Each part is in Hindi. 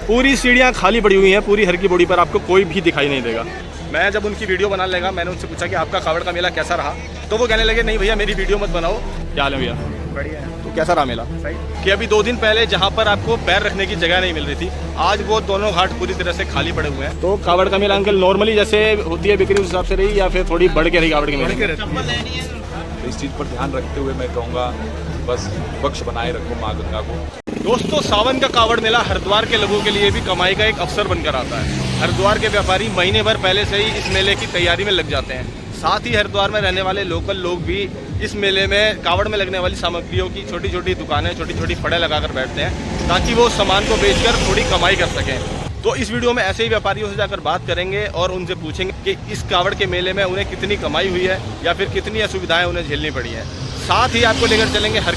पूरी सीढ़ियाँ खाली पड़ी हुई हैं, पूरी हर की बॉडी पर आपको कोई भी दिखाई नहीं देगा। मैं जब उनकी वीडियो बनाने लगा, मैंने उनसे पूछा कि आपका कावड़ का मेला कैसा रहा, तो वो कहने लगे नहीं भैया मेरी वीडियो मत बनाओ। क्या हाल है भैया? बढ़िया है। तो कैसा रहा मेला? सही। कि अभी 2 दिन पहले जहाँ पर आपको पैर रखने की जगह नहीं मिल रही थी, आज वो दोनों घाट पूरी तरह से खाली पड़े हुए हैं। तो कावड़ का मेला अंकल नॉर्मली जैसे होती है बिक्री उस हिसाब से रही या फिर थोड़ी बढ़ के रही कावड़ के मेले? इस चीज़ पर ध्यान रखते हुए मैं कहूँगा बस पक्ष बनाए रखो माँ गंगा को। दोस्तों, सावन का कावड़ मेला हरिद्वार के लोगों के लिए भी कमाई का एक अवसर बनकर आता है। हरिद्वार के व्यापारी महीने भर पहले से ही इस मेले की तैयारी में लग जाते हैं। साथ ही हरिद्वार में रहने वाले लोकल लोग भी इस मेले में कावड़ में लगने वाली सामग्रियों की छोटी छोटी दुकानें, छोटी छोटी फड़ें लगाकर बैठते हैं ताकि वो सामान को बेचकर थोड़ी कमाई कर सकें। तो इस वीडियो में ऐसे ही व्यापारियों से जाकर बात करेंगे और उनसे पूछेंगे कि इस कावड़ के मेले में उन्हें कितनी कमाई हुई है या फिर कितनी असुविधाएं उन्हें झेलनी पड़ी हैं। साथ ही आपको लेकर चलेंगे हर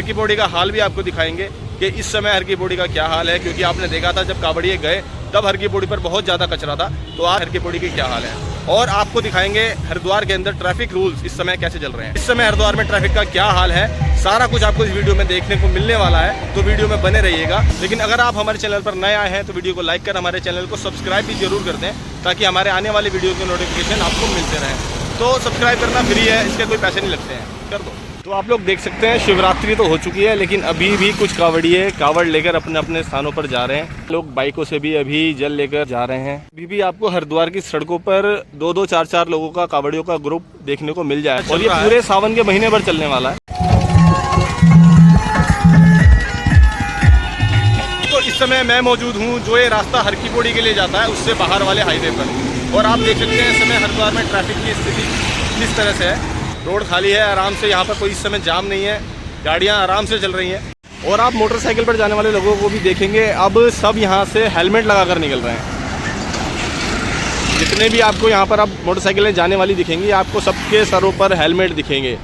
की पौड़ी का हाल भी आपको दिखाएंगे कि इस समय हर की पौड़ी का क्या हाल है, क्योंकि आपने देखा था जब कावड़िए गए तब हर की पौड़ी पर बहुत ज़्यादा कचरा था। तो आज हर की पौड़ी की क्या हाल है, और आपको दिखाएंगे हरिद्वार के अंदर ट्रैफिक रूल्स इस समय कैसे चल रहे हैं, इस समय हरिद्वार में ट्रैफिक का क्या हाल है। सारा कुछ आपको इस वीडियो में देखने को मिलने वाला है, तो वीडियो में बने रहिएगा। लेकिन अगर आप हमारे चैनल पर नए आए हैं तो वीडियो को लाइक कर हमारे चैनल को सब्सक्राइब भी जरूर कर दें ताकि हमारे आने वाले वीडियो के नोटिफिकेशन आपको मिलते रहें। तो सब्सक्राइब करना फ्री है, इसके कोई पैसे नहीं लगते हैं, कर दो। तो आप लोग देख सकते हैं शिवरात्रि तो हो चुकी है, लेकिन अभी भी कुछ कावड़िए कावड़ लेकर अपने अपने स्थानों पर जा रहे हैं। लोग बाइकों से भी अभी जल लेकर जा रहे हैं। अभी भी आपको हरिद्वार की सड़कों पर 2-2, 4-4 लोगों का कावड़ियों का ग्रुप देखने को मिल जाए, और ये पूरे सावन के महीने भर चलने वाला है। तो इस समय मैं मौजूद हूँ जो ये रास्ता हर की पौड़ी के लिए जाता है उससे बाहर वाले हाईवे पर, और आप देख सकते हैं इस समय हरिद्वार में ट्रैफिक की स्थिति किस तरह से है। रोड खाली है आराम से, यहाँ पर कोई इस समय जाम नहीं है, गाड़ियाँ आराम से चल रही हैं। और आप मोटरसाइकिल पर जाने वाले लोगों को भी देखेंगे, अब सब यहाँ से हेलमेट लगाकर निकल रहे हैं। जितने भी आपको यहाँ पर अब मोटरसाइकिलें जाने वाली दिखेंगी, आपको सबके सरों पर हेलमेट दिखेंगे।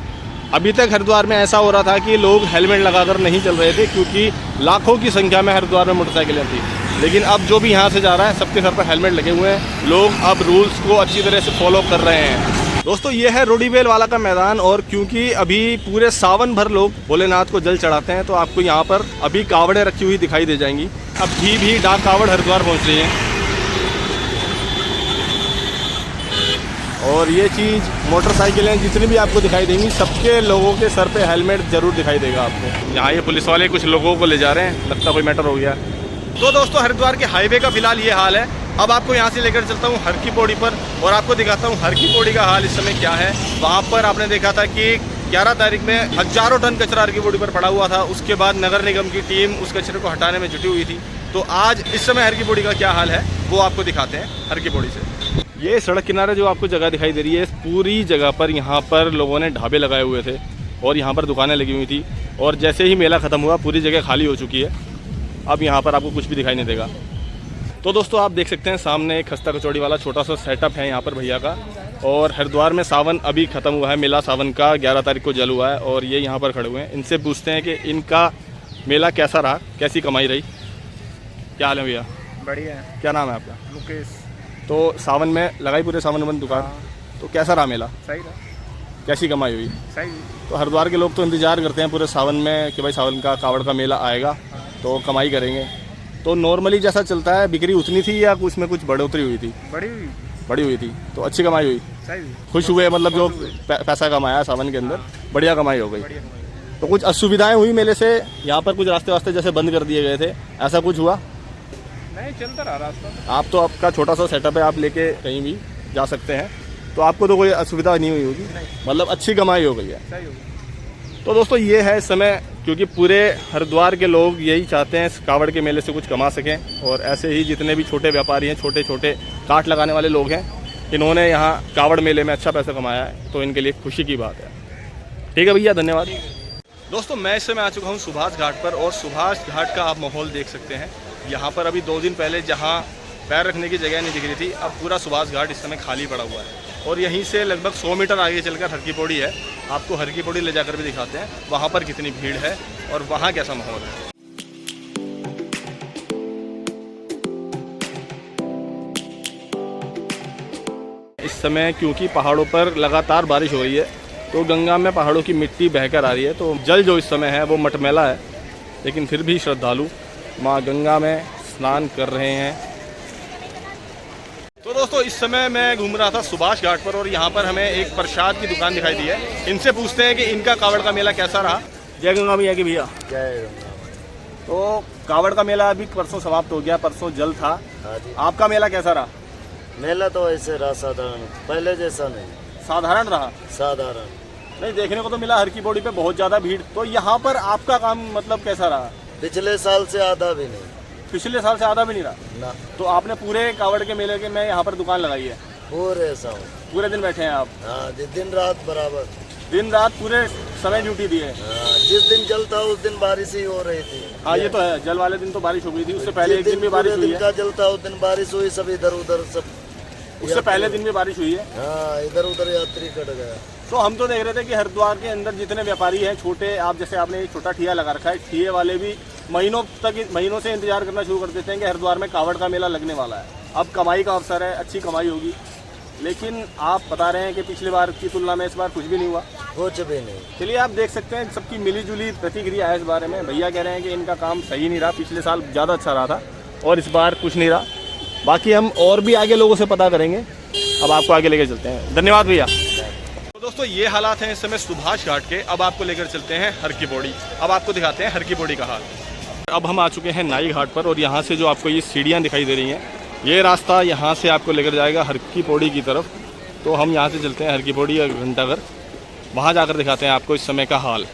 अभी तक हरिद्वार में ऐसा हो रहा था कि लोग हेलमेट लगाकर नहीं चल रहे थे, क्योंकि लाखों की संख्या में हरिद्वार में मोटरसाइकिलें थी। लेकिन अब जो भी यहाँ से जा रहा है सबके सर पर हेलमेट लगे हुए हैं। लोग अब रूल्स को अच्छी तरह से फॉलो कर रहे हैं। दोस्तों, ये है रोडीबेल वाला का मैदान, और क्योंकि अभी पूरे सावन भर लोग भोलेनाथ को जल चढ़ाते हैं, तो आपको यहाँ पर अभी कावड़ें रखी हुई दिखाई दे जाएंगी। अभी भी डाक कावड़ हरिद्वार पहुँच रही है, और ये चीज़ मोटरसाइकिलें जितनी भी आपको दिखाई देंगी, सबके लोगों के सर पे हेलमेट जरूर दिखाई देगा आपको। यहाँ ये पुलिस वाले कुछ लोगों को ले जा रहे हैं, लगता कोई मैटर हो गया। तो दोस्तों, हरिद्वार के हाईवे का फिलहाल ये हाल है। अब आपको यहाँ से लेकर चलता हूँ हर की पौड़ी पर, और आपको दिखाता हूँ हर की पौड़ी का हाल इस समय क्या है। वहाँ पर आपने देखा था कि 11 तारीख में हजारों टन कचरा हर की पौड़ी पर पड़ा हुआ था। उसके बाद नगर निगम की टीम उस कचरे को हटाने में जुटी हुई थी। तो आज इस समय हर की पौड़ी का क्या हाल है वो आपको दिखाते हैं हर की पौड़ी से। ये सड़क किनारे जो आपको जगह दिखाई दे रही है, पूरी जगह पर यहाँ पर लोगों ने ढाबे लगाए हुए थे और यहाँ पर दुकानें लगी हुई थी, और जैसे ही मेला ख़त्म हुआ पूरी जगह खाली हो चुकी है। अब यहाँ पर आपको कुछ भी दिखाई नहीं देगा। तो दोस्तों, आप देख सकते हैं सामने एक खस्ता कचौड़ी वाला छोटा सा सेटअप है यहाँ पर भैया का। और हरिद्वार में सावन अभी ख़त्म हुआ है, मेला सावन का 11 तारीख को जल हुआ है, और ये यहाँ पर खड़े हुए हैं। इनसे पूछते हैं कि इनका मेला कैसा रहा, कैसी कमाई रही। क्या हाल है भैया? बढ़िया है। क्या नाम है आपका? मुकेश। तो सावन में लगाई पूरे सावन बंद दुकान। हाँ। तो कैसा रहा मेला? सही रहा। कैसी कमाई हुई? सही। तो हरिद्वार के लोग तो इंतज़ार करते हैं पूरे सावन में कि भाई सावन का कावड़ का मेला आएगा तो कमाई करेंगे। तो नॉर्मली जैसा चलता है बिक्री उतनी थी या उसमें कुछ बढ़ोतरी हुई थी? बड़ी हुई थी। तो अच्छी कमाई हुई? सही। खुश हुए, मतलब जो पैसा कमाया सावन के अंदर बढ़िया कमाई हो गई। तो कुछ असुविधाएं हुई मेले से? यहाँ पर कुछ रास्ते वास्ते जैसे बंद कर दिए गए थे, ऐसा कुछ हुआ? नहीं, चलता रहा रास्ता। आप तो आपका छोटा सा सेटअप है, आप लेके कहीं भी जा सकते हैं, तो आपको तो कोई असुविधा नहीं हुई होगी, मतलब अच्छी कमाई हो गई है। सही हो गई। तो दोस्तों, ये है इस समय, क्योंकि पूरे हरिद्वार के लोग यही चाहते हैं कावड़ के मेले से कुछ कमा सकें, और ऐसे ही जितने भी छोटे व्यापारी हैं, छोटे छोटे काट लगाने वाले लोग हैं, इन्होंने यहाँ कावड़ मेले में अच्छा पैसा कमाया है, तो इनके लिए खुशी की बात है। ठीक है भैया, धन्यवाद। दोस्तों, मैं इस समय आ चुका हूँ सुभाष घाट पर, और सुभाष घाट का आप माहौल देख सकते हैं। यहाँ पर अभी 2 दिन पहले जहाँ पैर रखने की जगह नहीं दिख रही थी, अब पूरा सुभाष घाट इस समय खाली पड़ा हुआ है। और यहीं से लगभग 100 मीटर आगे चलकर हर की पौड़ी है। आपको हर की पौड़ी ले जाकर भी दिखाते हैं वहाँ पर कितनी भीड़ है और वहाँ कैसा माहौल है। इस समय क्योंकि पहाड़ों पर लगातार बारिश हो रही है, तो गंगा में पहाड़ों की मिट्टी बहकर आ रही है, तो जल जो इस समय है वो मटमैला है, लेकिन फिर भी श्रद्धालु माँ गंगा में स्नान कर रहे हैं। तो दोस्तों इस समय मैं घूम रहा था सुभाष घाट पर और यहाँ पर हमें एक प्रसाद की दुकान दिखाई दी है। इनसे पूछते हैं कि इनका कावड़ का मेला कैसा रहा। जय गंगा मैया की भैया। जय गंगा। तो कावड़ का मेला अभी परसों समाप्त हो गया, परसों जल था। हाँ जी। आपका मेला कैसा रहा? मेला तो ऐसे रहा साधारण, पहले जैसा नहीं, साधारण रहा। साधारण। नहीं, देखने को तो मिला हर की पौड़ी पे बहुत ज़्यादा भीड़। तो यहाँ पर आपका काम मतलब कैसा रहा? पिछले साल से आधा भी नहीं। पिछले साल से आधा भी नहीं रहा ना। तो आपने पूरे कावड़ के मेले के में यहाँ पर दुकान लगाई है? पूरे साल। पूरे दिन बैठे हैं आप? हाँ जी, दिन रात बराबर। दिन रात पूरे समय ड्यूटी दी है? हाँ, जिस दिन जल था उस दिन बारिश ही हो रही थी। हाँ ये तो है, जल वाले दिन तो बारिश हो गई थी। उससे पहले एक दिन भी बारिश हुई है? का जल था उस दिन बारिश हुई, सब इधर उधर सब। उससे पहले दिन भी बारिश हुई है? हाँ, इधर उधर यात्री कट गया। तो हम तो देख रहे थे कि हरिद्वार के अंदर जितने व्यापारी हैं छोटे, आप जैसे आपने एक छोटा ठिया लगा रखा है, ठिये वाले भी महीनों से इंतजार करना शुरू कर देते हैं कि हरिद्वार में कावड़ का मेला लगने वाला है। अब कमाई का अवसर है, अच्छी कमाई होगी। लेकिन आप बता रहे हैं कि पिछली बार की तुलना में इस बार कुछ भी नहीं हुआ। कुछ भी नहीं। चलिए आप देख सकते हैं सबकी मिलीजुली प्रतिक्रिया है इस बारे में। भैया कह रहे हैं कि इनका काम सही नहीं रहा, पिछले साल ज़्यादा अच्छा रहा था और इस बार कुछ नहीं रहा। बाकी हम और भी आगे लोगों से पता करेंगे। अब आपको आगे लेकर चलते हैं। धन्यवाद भैया। तो दोस्तों ये हालात हैं इस समय सुभाष घाट के। अब आपको लेकर चलते हैं हर की पौड़ी। अब आपको दिखाते हैं हर की पौड़ी का हाल। अब हम आ चुके हैं नाई घाट पर और यहाँ से जो आपको ये सीढ़ियाँ दिखाई दे रही हैं, ये रास्ता यहाँ से आपको लेकर जाएगा हर की पौड़ी की तरफ। तो हम यहाँ से चलते हैं हर की पौड़ी या घंटाघर, वहाँ जाकर दिखाते हैं आपको इस समय का हाल।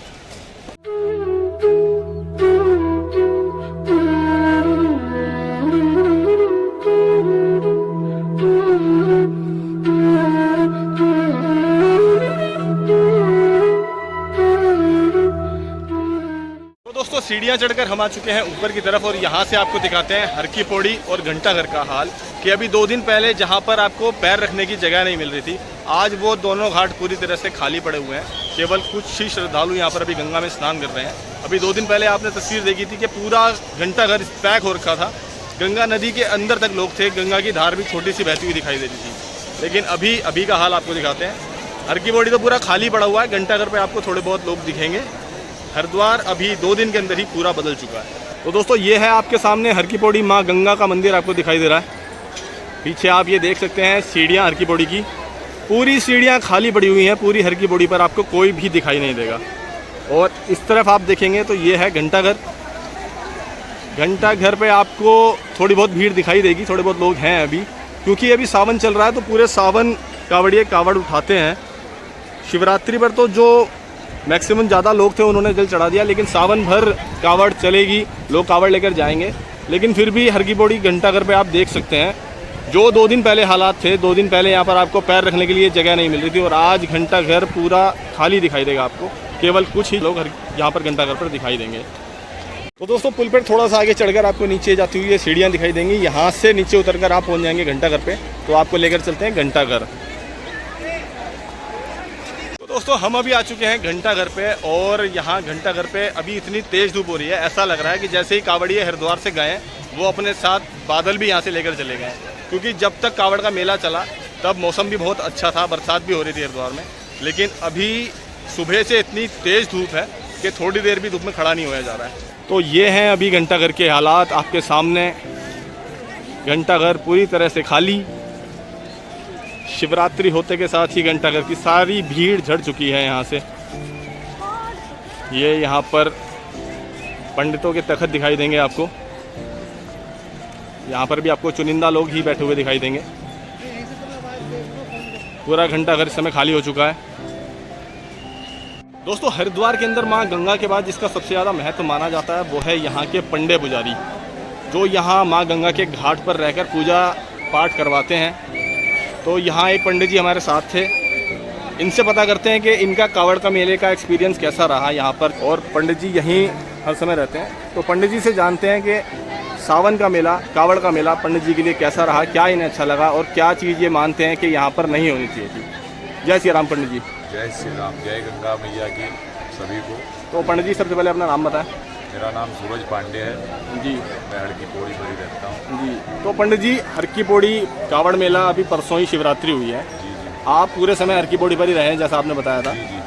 दोस्तों सीढ़ियाँ चढ़कर हम आ चुके हैं ऊपर की तरफ और यहाँ से आपको दिखाते हैं हर की पौड़ी और घंटाघर का हाल। कि अभी 2 दिन पहले जहाँ पर आपको पैर रखने की जगह नहीं मिल रही थी, आज वो दोनों घाट पूरी तरह से खाली पड़े हुए हैं। केवल कुछ ही श्रद्धालु यहाँ पर अभी गंगा में स्नान कर रहे हैं। अभी 2 दिन पहले आपने तस्वीर देखी थी कि पूरा घंटाघर पैक हो रखा था। गंगा नदी के अंदर तक लोग थे, गंगा की धार भी छोटी सी बहती हुई दिखाई दे रही थी। लेकिन अभी का हाल आपको दिखाते हैं। हर की पौड़ी तो पूरा खाली पड़ा हुआ है, घंटाघर पर आपको थोड़े बहुत लोग दिखेंगे। हरिद्वार अभी 2 दिन के अंदर ही पूरा बदल चुका है। तो दोस्तों ये है आपके सामने हर की पौड़ी माँ गंगा का मंदिर आपको दिखाई दे रहा है। पीछे आप ये देख सकते हैं सीढ़ियाँ हर की पौड़ी की, पूरी सीढ़ियाँ खाली पड़ी हुई हैं। पूरी हर की पौड़ी पर आपको कोई भी दिखाई नहीं देगा। और इस तरफ आप देखेंगे तो ये है घंटाघर। घंटाघर पे आपको थोड़ी बहुत भीड़ दिखाई देगी, थोड़े बहुत लोग हैं अभी, क्योंकि अभी सावन चल रहा है। तो पूरे सावन कावड़िए कावड़ उठाते हैं। शिवरात्रि पर तो जो मैक्सिमम ज़्यादा लोग थे उन्होंने जल चढ़ा दिया, लेकिन सावन भर कावड़ चलेगी, लोग कावड़ लेकर जाएंगे। लेकिन फिर भी हर की पौड़ी घंटाघर पे आप देख सकते हैं जो 2 दिन पहले हालात थे। 2 दिन पहले यहाँ पर आपको पैर रखने के लिए जगह नहीं मिल रही थी और आज घंटाघर पूरा खाली दिखाई देगा आपको। केवल कुछ ही लोग यहाँ पर घंटाघर पर दिखाई देंगे। तो दोस्तों पुल पर थोड़ा सा आगे चढ़कर आपको नीचे जाती हुई ये सीढ़ियाँ दिखाई देंगी। यहाँ से नीचे उतरकर आप पहुँच जाएंगे घंटाघर पे। तो आपको लेकर चलते हैं घंटाघर। दोस्तों हम अभी आ चुके हैं घंटाघर पे और यहाँ घंटाघर पे अभी इतनी तेज़ धूप हो रही है, ऐसा लग रहा है कि जैसे ही कावड़िए हरिद्वार से गए वो अपने साथ बादल भी यहाँ से लेकर चले गए। क्योंकि जब तक कावड़ का मेला चला तब मौसम भी बहुत अच्छा था, बरसात भी हो रही थी हरिद्वार में। लेकिन अभी सुबह से इतनी तेज़ धूप है कि थोड़ी देर भी धूप में खड़ा नहीं होया जा रहा है। तो ये हैं अभी घंटाघर के हालात आपके सामने। घंटाघर पूरी तरह से खाली। शिवरात्रि होते के साथ ही घंटाघर की सारी भीड़ झड़ चुकी है यहाँ से। ये यहाँ पर पंडितों के तखत दिखाई देंगे आपको। यहाँ पर भी आपको चुनिंदा लोग ही बैठे हुए दिखाई देंगे। पूरा घंटाघर इस समय खाली हो चुका है। दोस्तों हरिद्वार के अंदर माँ गंगा के बाद जिसका सबसे ज़्यादा महत्व माना जाता है वो है यहाँ के पंडे पुजारी, जो यहाँ माँ गंगा के घाट पर रहकर पूजा पाठ करवाते हैं। तो यहाँ एक पंडित जी हमारे साथ थे, इनसे पता करते हैं कि इनका कावड़ का मेले का एक्सपीरियंस कैसा रहा यहाँ पर। और पंडित जी यहीं हर समय रहते हैं, तो पंडित जी से जानते हैं कि सावन का मेला, कावड़ का मेला पंडित जी के लिए कैसा रहा, क्या इन्हें अच्छा लगा और क्या चीज़ ये मानते हैं कि यहाँ पर नहीं होनी चाहिए थी। जय श्री राम पंडित जी। जय श्री राम, जय गंगा मैया की सभी को। तो पंडित जी सबसे पहले अपना नाम बताएं। मेरा नाम सूरज पांडे है जी। मैं हर की पौड़ी पर ही रहता हूँ जी। तो पंडित जी हर की पौड़ी कावड़ मेला अभी परसों ही शिवरात्रि हुई है। जी जी। आप पूरे समय हर की पौड़ी पर ही रहे हैं जैसा आपने बताया था। जी जी।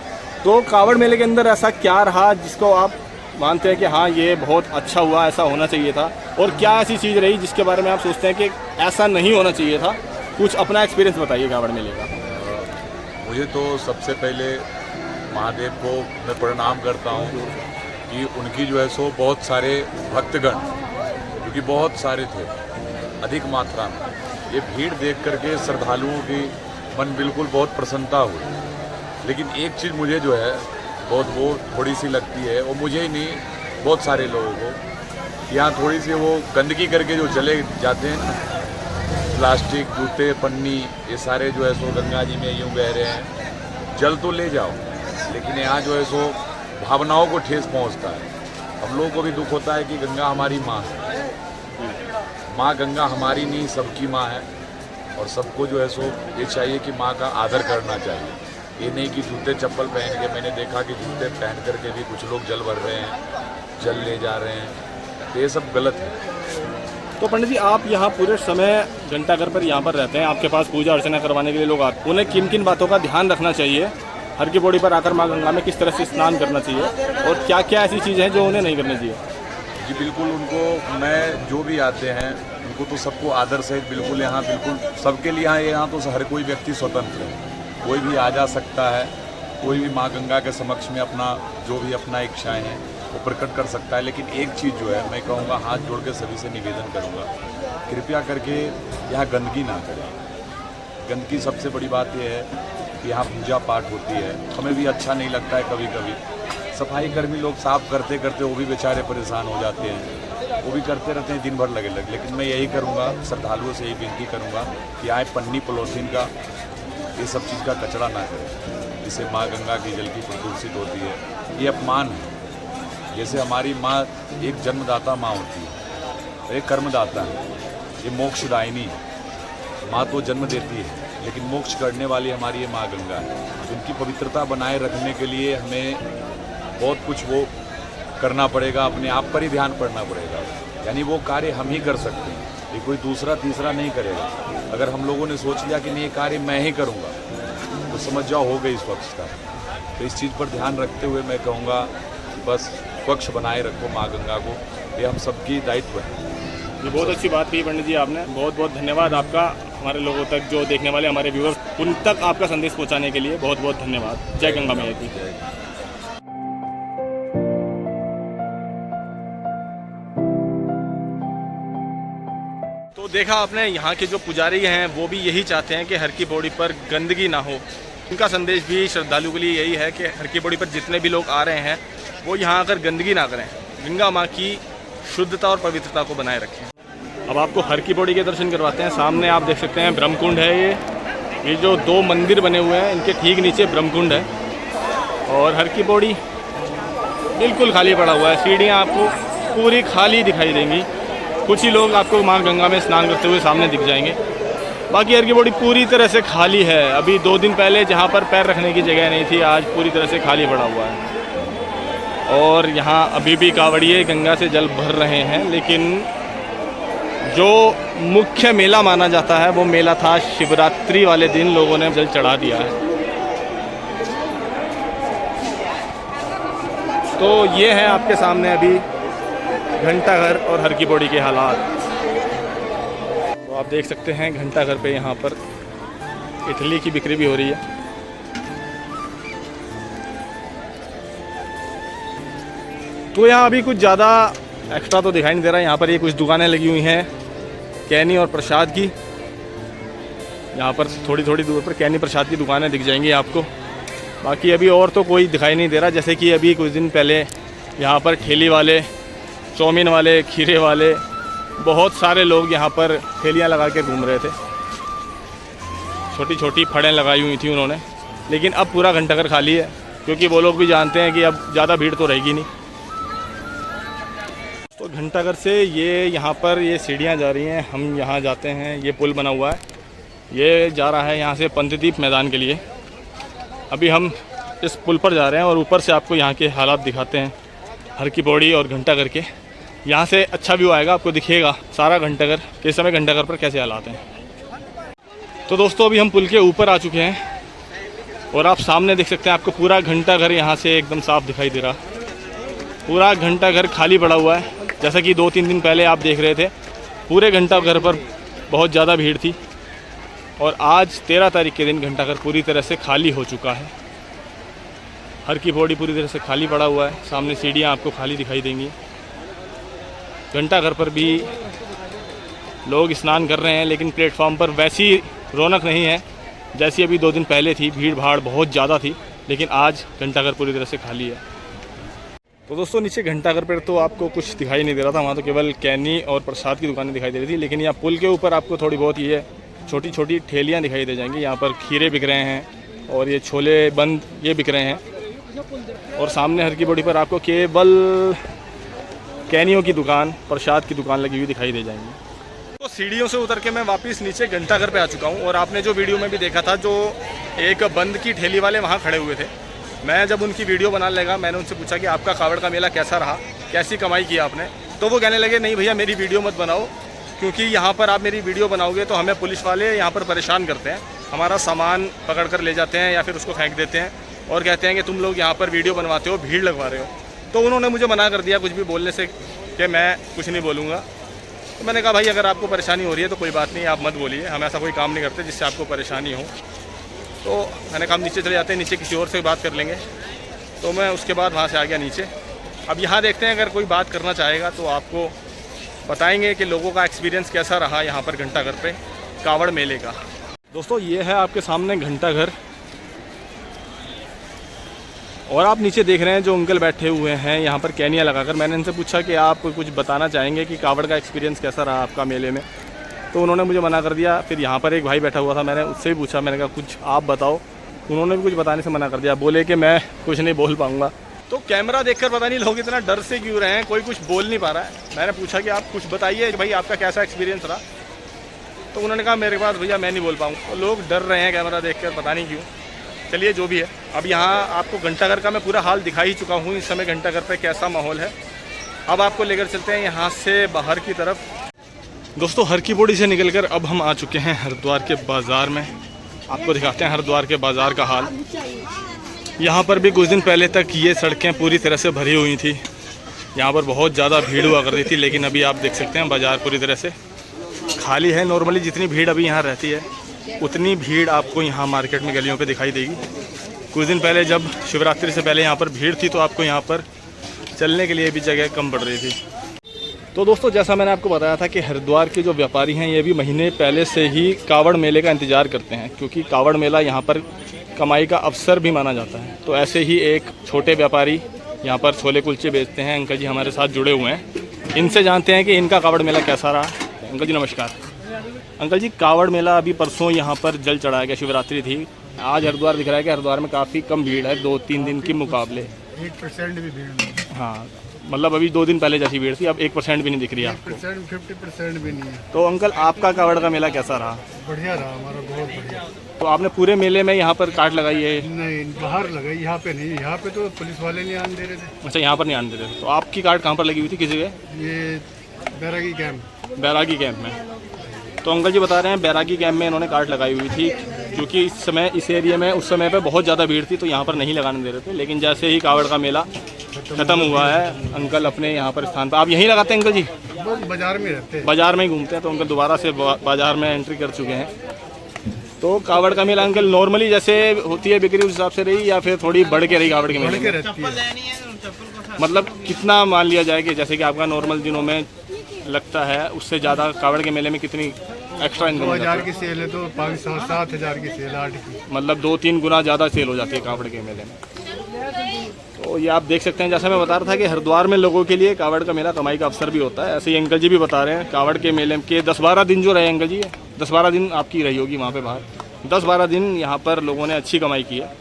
तो कावड़ मेले के अंदर ऐसा क्या रहा जिसको आप मानते हैं कि हाँ ये बहुत अच्छा हुआ, ऐसा होना चाहिए था, और क्या ऐसी चीज़ रही जिसके बारे में आप सोचते हैं कि ऐसा नहीं होना चाहिए था? कुछ अपना एक्सपीरियंस बताइए कांवड़ मेले का। मुझे तो सबसे पहले महादेव को मैं प्रणाम करता हूँ कि उनकी जो है सो बहुत सारे भक्तगण, क्योंकि बहुत सारे थे अधिक मात्रा में, ये भीड़ देख करके श्रद्धालुओं की मन बिल्कुल बहुत प्रसन्नता हुई। लेकिन एक चीज़ मुझे जो है बहुत वो थोड़ी सी लगती है, और मुझे ही नहीं बहुत सारे लोगों को, यहाँ थोड़ी सी वो गंदगी करके जो चले जाते हैं, प्लास्टिक, जूते, पन्नी, ये सारे जो है सो गंगा जी में यूँ बह रहे हैं। जल तो ले जाओ, लेकिन यहाँ जो है सो भावनाओं को ठेस पहुँचता है। हम लोगों को भी दुख होता है कि गंगा हमारी माँ है, माँ गंगा हमारी नहीं सबकी माँ है, और सबको जो है सो ये चाहिए कि माँ का आदर करना चाहिए। ये नहीं कि जूते चप्पल पहन के, मैंने देखा कि जूते पहन करके भी कुछ लोग जल भर रहे हैं, जल ले जा रहे हैं, तो ये सब गलत है। तो पंडित जी, आप यहाँ पूरे समय घंटाघर पर यहाँ पर रहते हैं, आपके पास पूजा अर्चना करवाने के लिए लोग आते हैं, उन्हें किन किन बातों का ध्यान रखना चाहिए? हर की पौड़ी पर आकर माँ गंगा में किस तरह से स्नान करना चाहिए, और क्या क्या ऐसी चीज़ें हैं जो उन्हें नहीं करनी चाहिए? जी बिल्कुल, उनको मैं जो भी आते हैं उनको तो सबको आदर सहित बिल्कुल यहाँ बिल्कुल सबके लिए यहाँ तो हर कोई व्यक्ति स्वतंत्र है, कोई भी आ जा सकता है, कोई भी माँ गंगा के समक्ष में अपना जो भी अपना इच्छाएं हैं वो प्रकट कर सकता है। लेकिन एक चीज़ जो है मैं कहूँगा, हाथ जोड़ के सभी से निवेदन करूँगा, कृपया करके यहाँ गंदगी ना करें। गंदगी सबसे बड़ी बात यह है कि यहाँ पूजा पाठ होती है, हमें भी अच्छा नहीं लगता है कभी कभी। सफाई कर्मी लोग साफ करते करते वो भी बेचारे परेशान हो जाते हैं, वो भी करते रहते हैं दिन भर लगे। लेकिन मैं यही करूँगा, श्रद्धालुओं से यही विनती करूँगा कि आए पन्नी पॉलीथीन का, ये सब चीज़ का कचरा ना करें, जिससे माँ गंगा की जल की प्रदूषित होती है। ये अपमान है। जैसे हमारी माँ एक जन्मदाता माँ होती है, एक कर्मदाता है, ये मोक्षदायिनी है। माँ तो जन्म देती है, लेकिन मोक्ष करने वाली हमारी ये माँ गंगा है। उनकी पवित्रता बनाए रखने के लिए हमें बहुत कुछ वो करना पड़ेगा, अपने आप पर ही ध्यान पड़ना पड़ेगा। यानी वो कार्य हम ही कर सकते हैं, ये कोई दूसरा तीसरा नहीं करेगा। अगर हम लोगों ने सोच लिया कि नहीं ये कार्य मैं ही करूँगा, तो समझ जाओ हो गई स्वच्छता का। तो इस चीज़ पर ध्यान रखते हुए मैं कहूँगा बस स्वच्छ बनाए रखो माँ गंगा को, ये हम सबकी दायित्व है। ये बहुत अच्छी बात की पंडित जी आपने, बहुत बहुत धन्यवाद आपका। हमारे लोगों तक, जो देखने वाले हमारे व्यूअर्स, उन तक आपका संदेश पहुंचाने के लिए बहुत बहुत धन्यवाद। जय गंगा मैया की। तो देखा आपने, यहाँ के जो पुजारी हैं वो भी यही चाहते हैं कि हर की पौड़ी पर गंदगी ना हो। उनका संदेश भी श्रद्धालु के लिए यही है कि हर की पौड़ी पर जितने भी लोग आ रहे हैं वो यहाँ आकर गंदगी ना करें, गंगा माँ की शुद्धता और पवित्रता को बनाए रखें। अब आपको हर की पौड़ी के दर्शन करवाते हैं। सामने आप देख सकते हैं ब्रह्मकुंड है, ये जो दो मंदिर बने हुए हैं इनके ठीक नीचे ब्रह्मकुंड है, और हर की पौड़ी बिल्कुल खाली पड़ा हुआ है। सीढ़ियाँ आपको पूरी खाली दिखाई देंगी, कुछ ही लोग आपको माँ गंगा में स्नान करते हुए सामने दिख जाएंगे। बाकी हर की पौड़ी पूरी तरह से खाली है। अभी 2 दिन पहले जहाँ पर पैर रखने की जगह नहीं थी, आज पूरी तरह से खाली पड़ा हुआ है। और यहाँ अभी भी कांवड़िए गंगा से जल भर रहे हैं, लेकिन जो मुख्य मेला माना जाता है वो मेला था शिवरात्रि वाले दिन, लोगों ने जल चढ़ा दिया है। तो ये है आपके सामने अभी घंटाघर और हर की पौड़ी के हालात। तो आप देख सकते हैं घंटाघर पे यहाँ पर इडली की बिक्री भी हो रही है। तो यहाँ अभी कुछ ज़्यादा एक्स्ट्रा तो दिखाई नहीं दे रहा है। यहाँ पर ये कुछ दुकानें लगी हुई हैं कैनी और प्रसाद की। यहाँ पर थोड़ी थोड़ी दूर पर कैनी प्रसाद की दुकानें दिख जाएंगी आपको। बाकी अभी और तो कोई दिखाई नहीं दे रहा। जैसे कि अभी कुछ दिन पहले यहाँ पर ठेली वाले, चाउमीन वाले, खीरे वाले, बहुत सारे लोग यहाँ पर ठेलियाँ लगा के घूम रहे थे। छोटी छोटी फड़ें लगाई हुई थी उन्होंने, लेकिन अब पूरा घंटाघर खाली है, क्योंकि वो लोग भी जानते हैं कि अब ज़्यादा भीड़ तो रहेगी नहीं। तो घंटाघर से ये यहाँ पर ये सीढ़ियाँ जा रही हैं, हम यहाँ जाते हैं। ये पुल बना हुआ है, ये जा रहा है यहाँ से पंतदीप मैदान के लिए। अभी हम इस पुल पर जा रहे हैं और ऊपर से आपको यहाँ के हालात दिखाते हैं, हर की पौड़ी और घंटाघर के। यहाँ से अच्छा व्यू आएगा, आपको दिखेगा सारा घंटाघर, किस समय घंटाघर पर कैसे हालात हैं। तो दोस्तों अभी हम पुल के ऊपर आ चुके हैं और आप सामने देख सकते हैं, आपको पूरा घंटाघर यहाँ से एकदम साफ दिखाई दे रहा। पूरा घंटा घर खाली पड़ा हुआ है। जैसा कि 2-3 दिन पहले आप देख रहे थे, पूरे घंटा घर पर बहुत ज़्यादा भीड़ थी और आज 13 तारीख के दिन घंटा घर पूरी तरह से खाली हो चुका है। हर की पौड़ी पूरी तरह से खाली पड़ा हुआ है। सामने सीढ़ियाँ आपको खाली दिखाई देंगी। घंटा घर पर भी लोग स्नान कर रहे हैं, लेकिन प्लेटफॉर्म पर वैसी रौनक नहीं है जैसी अभी 2 दिन पहले थी। भीड़ भाड़ बहुत ज़्यादा थी, लेकिन आज घंटा घर पूरी तरह से खाली है। तो दोस्तों, नीचे घंटा घर पर तो आपको कुछ दिखाई नहीं दे रहा था, वहाँ तो केवल कैनी और प्रसाद की दुकानें दिखाई दे रही थी। लेकिन यहाँ पुल के ऊपर आपको थोड़ी बहुत ये छोटी छोटी ठेलियाँ दिखाई दे जाएंगी। यहाँ पर खीरे बिक रहे हैं और ये छोले बंद ये बिक रहे हैं। और सामने हर की पौड़ी पर आपको केवल कैनियों की दुकान, प्रसाद की दुकान लगी हुई दिखाई दे जाएंगी। तो सीढ़ियों से उतर के मैं वापस नीचे घंटा घर पे आ चुका हूँ। और आपने जो वीडियो में भी देखा था, जो एक बंद की ठेली वाले वहाँ खड़े हुए थे, मैं जब उनकी वीडियो बनाने लगा, मैंने उनसे पूछा कि आपका कावड़ का मेला कैसा रहा, कैसी कमाई की आपने। तो वो कहने लगे, नहीं भैया मेरी वीडियो मत बनाओ, क्योंकि यहाँ पर आप मेरी वीडियो बनाओगे तो हमें पुलिस वाले यहाँ पर परेशान करते हैं, हमारा सामान पकड़ कर ले जाते हैं या फिर उसको फेंक देते हैं और कहते हैं कि तुम लोग यहाँ पर वीडियो बनवाते हो, भीड़ लगवा रहे हो। तो उन्होंने मुझे मना कर दिया कुछ भी बोलने से कि मैं कुछ नहीं बोलूँगा। तो मैंने कहा भाई अगर आपको परेशानी हो रही है तो कोई बात नहीं, आप मत बोलिए, हम ऐसा कोई काम नहीं करते जिससे आपको परेशानी हो। तो मैंने कहा नीचे चले जाते हैं, नीचे किसी और से बात कर लेंगे। तो मैं उसके बाद वहाँ से आ गया नीचे। अब यहाँ देखते हैं, अगर कोई बात करना चाहेगा तो आपको बताएंगे कि लोगों का एक्सपीरियंस कैसा रहा यहाँ पर घंटा घर पे कावड़ मेले का। दोस्तों, ये है आपके सामने घंटा घर और आप नीचे देख रहे हैं जो अंकल बैठे हुए हैं यहाँ पर कैनिया लगाकर। मैंने इनसे पूछा कि आप कुछ बताना चाहेंगे कि कावड़ का एक्सपीरियंस कैसा रहा आपका मेले में, तो उन्होंने मुझे मना कर दिया। फिर यहाँ पर एक भाई बैठा हुआ था, मैंने उससे भी पूछा, मैंने कहा कुछ आप बताओ। उन्होंने भी कुछ बताने से मना कर दिया, बोले कि मैं कुछ नहीं बोल पाऊँगा। तो कैमरा देखकर पता नहीं लोग इतना डर से क्यों रहे हैं, कोई कुछ बोल नहीं पा रहा है। मैंने पूछा कि आप कुछ बताइए भाई, आपका कैसा एक्सपीरियंस रहा। तो उन्होंने कहा मेरे पास भैया मैं नहीं बोल पाऊँगा। तो लोग डर रहे हैं कैमरा देखकर, पता नहीं क्यों। चलिए जो भी है, अब यहाँ आपको घंटा घर का मैं पूरा हाल दिखा ही चुका हूँ। इस समय घंटा घर पे कैसा माहौल है, अब आपको लेकर चलते हैं यहाँ से बाहर की तरफ। दोस्तों, हर की पौड़ी से निकलकर अब हम आ चुके हैं हरिद्वार के बाज़ार में। आपको दिखाते हैं हरिद्वार के बाज़ार का हाल। यहाँ पर भी कुछ दिन पहले तक ये सड़कें पूरी तरह से भरी हुई थी, यहाँ पर बहुत ज़्यादा भीड़ हुआ करती थी। लेकिन अभी आप देख सकते हैं बाज़ार पूरी तरह से खाली है। नॉर्मली जितनी भीड़ अभी यहाँ रहती है उतनी भीड़ आपको यहाँ मार्केट में गलियों पे दिखाई देगी। कुछ दिन पहले जब शिवरात्रि से पहले यहाँ पर भीड़ थी तो आपको यहाँ पर चलने के लिए भी जगह कम पड़ रही थी। तो दोस्तों, जैसा मैंने आपको बताया था कि हरिद्वार के जो व्यापारी हैं ये भी महीने पहले से ही कावड़ मेले का इंतज़ार करते हैं, क्योंकि कावड़ मेला यहाँ पर कमाई का अवसर भी माना जाता है। तो ऐसे ही एक छोटे व्यापारी यहाँ पर छोले कुलचे बेचते हैं, अंकल जी हमारे साथ जुड़े हुए हैं। इनसे जानते हैं कि इनका कावड़ मेला कैसा रहा। अंकल जी नमस्कार। अंकल जी, कावड़ मेला अभी परसों यहाँ पर जल चढ़ाया गया, शिवरात्रि थी। आज हरिद्वार दिख रहा है कि हरिद्वार में काफ़ी कम भीड़ है 2-3 दिन के मुकाबले। 1% भी भीड़ नहीं। हाँ, मतलब अभी 2 दिन पहले जैसी भीड़ थी, अब 1% भी नहीं दिख रही है आपको। 50% भी नहीं है। तो अंकल, आपका कावड़ का मेला कैसा रहा? बढ़िया रहा हमारा, बहुत बढ़िया। तो आपने पूरे मेले में यहाँ पर काट लगाई है? नहीं, बाहर लगाई, यहाँ पे नहीं। यहाँ पे तो पुलिस वाले नहीं आने दे रहे थे। अच्छा, यहाँ पर नहीं आने दे रहे। तो आपकी काट कहाँ पर लगी हुई थी, किस जगह? ये बैरागी कैंप। बैरागी कैंप में। तो अंकल जी बता रहे हैं बैरागी कैंप में इन्होंने काट लगाई हुई थी, क्योंकि इस समय इस एरिया में उस समय पे बहुत ज़्यादा भीड़ थी तो यहाँ पर नहीं लगाने दे रहे थे। लेकिन जैसे ही कावड़ का मेला ख़त्म हुआ है, अंकल अपने यहाँ पर स्थान पर, आप यहीं लगाते हैं अंकल जी? बस बाजार में रहते हैं। बाजार में ही घूमते हैं। तो अंकल दोबारा से बाजार में एंट्री कर चुके हैं। तो कावड़ का मेला अंकल नॉर्मली जैसे होती है बिक्री उस हिसाब से रही या फिर थोड़ी बढ़ के रही कावड़ के मेले में? रहती है। मतलब कितना मान लिया जाए कि जैसे कि आपका नॉर्मल दिनों में लगता है उससे ज़्यादा कावड़ के मेले में कितनी एक्स्ट्रा इनकम? 2000 की सेल है तो 5-7 हज़ार की सेल, 8 की। मतलब 2-3 गुना ज़्यादा सेल हो जाती है कावड़ के मेले में। तो ये आप देख सकते हैं, जैसा मैं बता रहा था कि हरिद्वार में लोगों के लिए कावड़ का मेला कमाई का अवसर भी होता है। ऐसे ही अंकल जी भी बता रहे हैं कावड़ के मेले के 10-12 दिन जो रहे अंकल जी, 10-12 दिन आपकी रही होगी वहाँ पे बाहर। 10-12 दिन यहाँ पर लोगों ने अच्छी कमाई की है।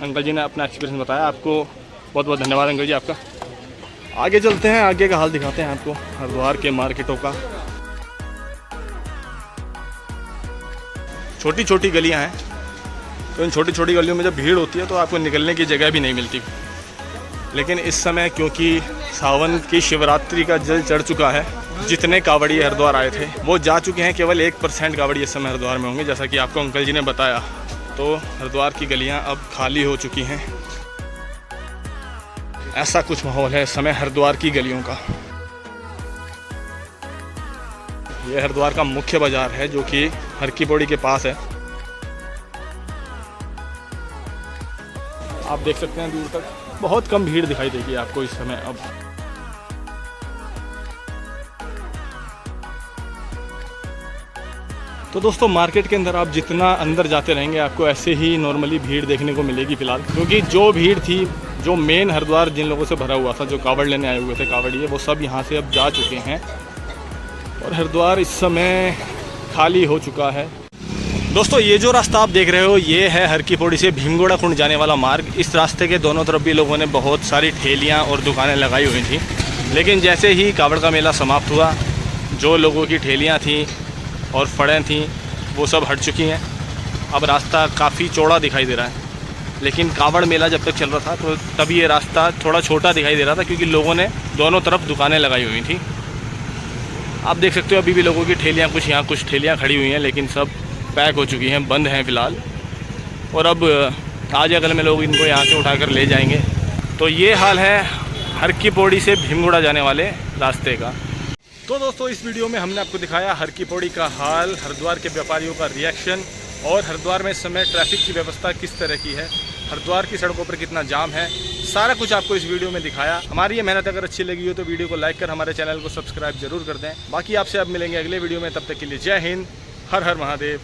अंकल जी ने अपना एक्सपीरियंस बताया। आपको बहुत बहुत धन्यवाद अंकल जी आपका। आगे चलते हैं, आगे का हाल दिखाते हैं आपको हरिद्वार के मार्केटों का। छोटी छोटी गलियां हैं, तो इन छोटी छोटी गलियों में जब भीड़ होती है तो आपको निकलने की जगह भी नहीं मिलती। लेकिन इस समय क्योंकि सावन की शिवरात्रि का जल चढ़ चुका है, जितने कावड़ी हरिद्वार आए थे वो जा चुके हैं। केवल 1% कावड़ी इस समय हरिद्वार में होंगे, जैसा कि आपको अंकल जी ने बताया। तो हरिद्वार की गलियां अब खाली हो चुकी हैं। ऐसा कुछ माहौल है इस समय हरिद्वार की गलियों का। ये हरिद्वार का मुख्य बाजार है जो कि हर की पौड़ी के पास है। आप देख सकते हैं दूर तक बहुत कम भीड़ दिखाई देगी आपको इस समय। अब तो दोस्तों मार्केट के अंदर आप जितना अंदर जाते रहेंगे आपको ऐसे ही नॉर्मली भीड़ देखने को मिलेगी फ़िलहाल, क्योंकि जो भीड़ थी, जो मेन हरिद्वार जिन लोगों से भरा हुआ था, जो कावड़ लेने आए हुए थे कावड़िए, वो सब यहाँ से अब जा चुके हैं और हरिद्वार इस समय खाली हो चुका है। दोस्तों ये जो रास्ता आप देख रहे हो ये है हर की पौड़ी से भीमगोड़ा कुंड जाने वाला मार्ग। इस रास्ते के दोनों तरफ भी लोगों ने बहुत सारी ठेलियाँ और दुकानें लगाई हुई थी, लेकिन जैसे ही कावड़ का मेला समाप्त हुआ, जो लोगों की ठेलियाँ थीं और फड़ें थीं वो सब हट चुकी हैं। अब रास्ता काफ़ी चौड़ा दिखाई दे रहा है, लेकिन कावड़ मेला जब तक चल रहा था तो तब ये रास्ता थोड़ा छोटा दिखाई दे रहा था, क्योंकि लोगों ने दोनों तरफ दुकानें लगाई हुई थी। आप देख सकते हो अभी भी लोगों की ठेलियाँ, कुछ यहाँ कुछ ठेलियाँ खड़ी हुई हैं, लेकिन सब पैक हो चुकी हैं, बंद हैं फ़िलहाल। और अब आज अगल में लोग इनको यहाँ से उठाकर ले जाएंगे। तो ये हाल है हर की पौड़ी से भीमगोड़ा जाने वाले रास्ते का। तो दोस्तों इस वीडियो में हमने आपको दिखाया हर की पौड़ी का हाल, हरिद्वार के व्यापारियों का रिएक्शन और हरिद्वार में इस समय ट्रैफिक की व्यवस्था किस तरह की है, हरिद्वार की सड़कों पर कितना जाम है, सारा कुछ आपको इस वीडियो में दिखाया। हमारी ये मेहनत अगर अच्छी लगी हो तो वीडियो को लाइक कर हमारे चैनल को सब्सक्राइब जरूर कर दें। बाकी आपसे अब मिलेंगे अगले वीडियो में, तब तक के लिए जय हिंद, हर हर महादेव,